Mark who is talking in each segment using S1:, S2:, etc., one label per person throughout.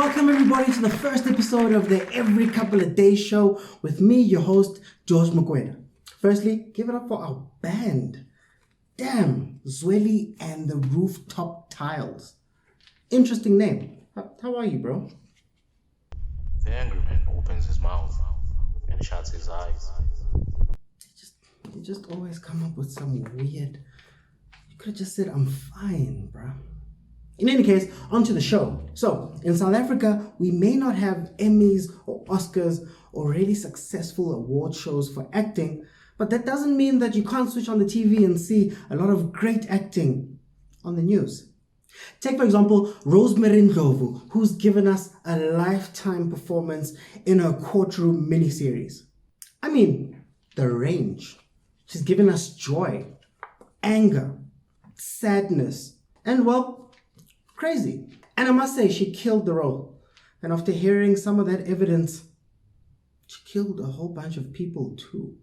S1: welcome everybody to the first episode of the Every Couple of Days show with me, your host, George Mokoena. Firstly, give it up for our band. Damn, Zweli and the Rooftop Tiles. Interesting name. How are you, bro?
S2: The angry man opens his mouth and shuts his eyes.
S1: You just always come up with some weird... You could have just said, I'm fine, bro. In any case, onto the show. So, in South Africa, we may not have Emmys or Oscars or really successful award shows for acting, but that doesn't mean that you can't switch on the TV and see a lot of great acting on the news. Take, for example, Rosemary Ndlovu, who's given us a lifetime performance in her courtroom miniseries. I mean, the range. She's given us joy, anger, sadness, and, well, crazy. And I must say, she killed the role. And after hearing some of that evidence, she killed a whole bunch of people too.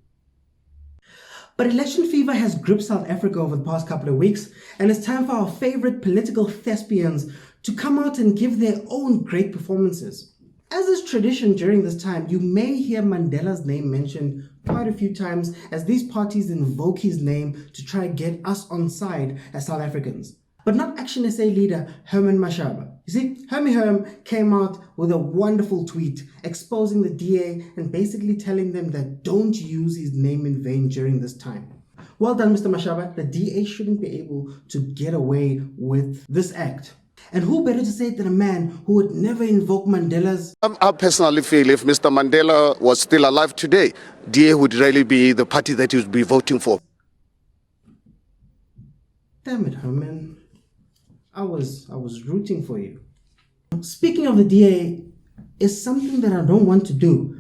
S1: But election fever has gripped South Africa over the past couple of weeks, and it's time for our favorite political thespians to come out and give their own great performances. As is tradition during this time, you may hear Mandela's name mentioned quite a few times as these parties invoke his name to try and get us on side as South Africans. But not Action SA leader Herman Mashaba. You see, Herm came out with a wonderful tweet exposing the DA and basically telling them that don't use his name in vain during this time. Well done, Mr. Mashaba. The DA shouldn't be able to get away with this act. And who better to say it than a man who would never invoke Mandela's...
S3: I personally feel if Mr. Mandela was still alive today, DA would really be the party that he would be voting for.
S1: Damn it, Herman. I was rooting for you. Speaking of the DA, is something that I don't want to do.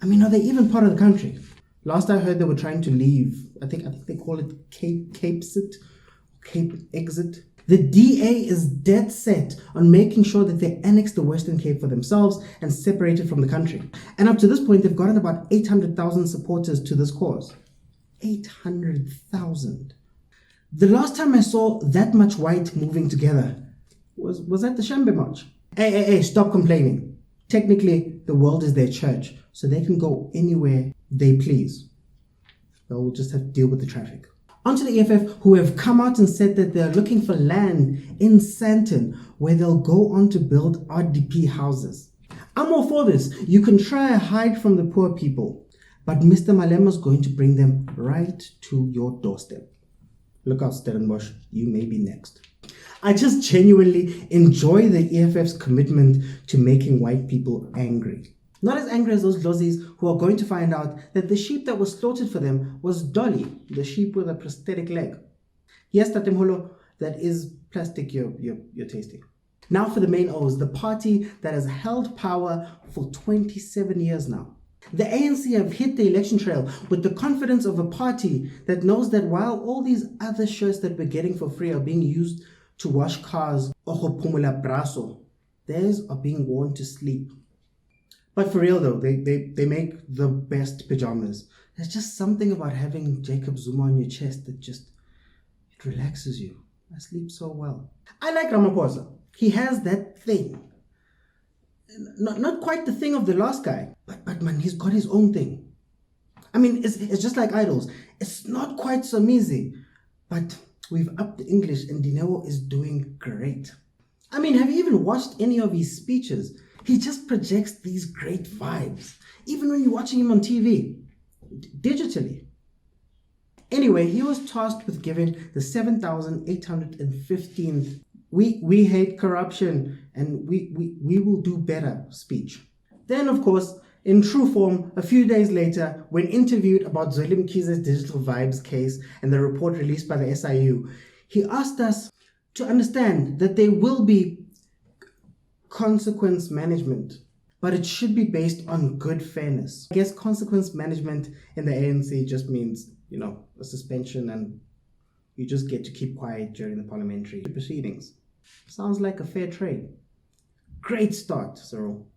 S1: I mean, are they even part of the country? Last I heard, they were trying to leave. I think they call it Cape Exit. The DA is dead set on making sure that they annex the Western Cape for themselves and separate it from the country. And up to this point, they've gotten about 800,000 supporters to this cause. 800,000. The last time I saw that much white moving together was at the Shambe March. Hey, stop complaining. Technically, the world is their church, so they can go anywhere they please. They'll just have to deal with the traffic. Onto the EFF, who have come out and said that they're looking for land in Sandton where they'll go on to build RDP houses. I'm all for this. You can try and hide from the poor people, but Mr. Malema's going to bring them right to your doorstep. Look out, Stellenbosch, you may be next. I just genuinely enjoy the EFF's commitment to making white people angry. Not as angry as those Lozzies who are going to find out that the sheep that was slaughtered for them was Dolly, the sheep with a prosthetic leg. Yes, Tatemholo, that is plastic you're tasting. Now for the main O's, the party that has held power for 27 years now. The ANC have hit the election trail with the confidence of a party that knows that while all these other shirts that we're getting for free are being used to wash cars, ojo braso, theirs are being worn to sleep. But for real though, they make the best pajamas. There's just something about having Jacob Zuma on your chest that it relaxes you. I sleep so well. I like Ramaphosa. He has that thing. Not quite the thing of the last guy, but man, he's got his own thing. I mean, it's just like Idols. It's not quite so easy, but we've upped the English and Dineo is doing great. I mean, have you even watched any of his speeches? He just projects these great vibes, even when you're watching him on TV, digitally. Anyway, he was tasked with giving the 7,815th We hate corruption and we will do better speech. Then, of course, in true form, a few days later, when interviewed about Zweli Mkhize's Digital Vibes case and the report released by the SIU, he asked us to understand that there will be consequence management, but it should be based on good fairness. I guess consequence management in the ANC just means, a suspension and you just get to keep quiet during the parliamentary proceedings. Sounds like a fair trade. Great start, Cyril.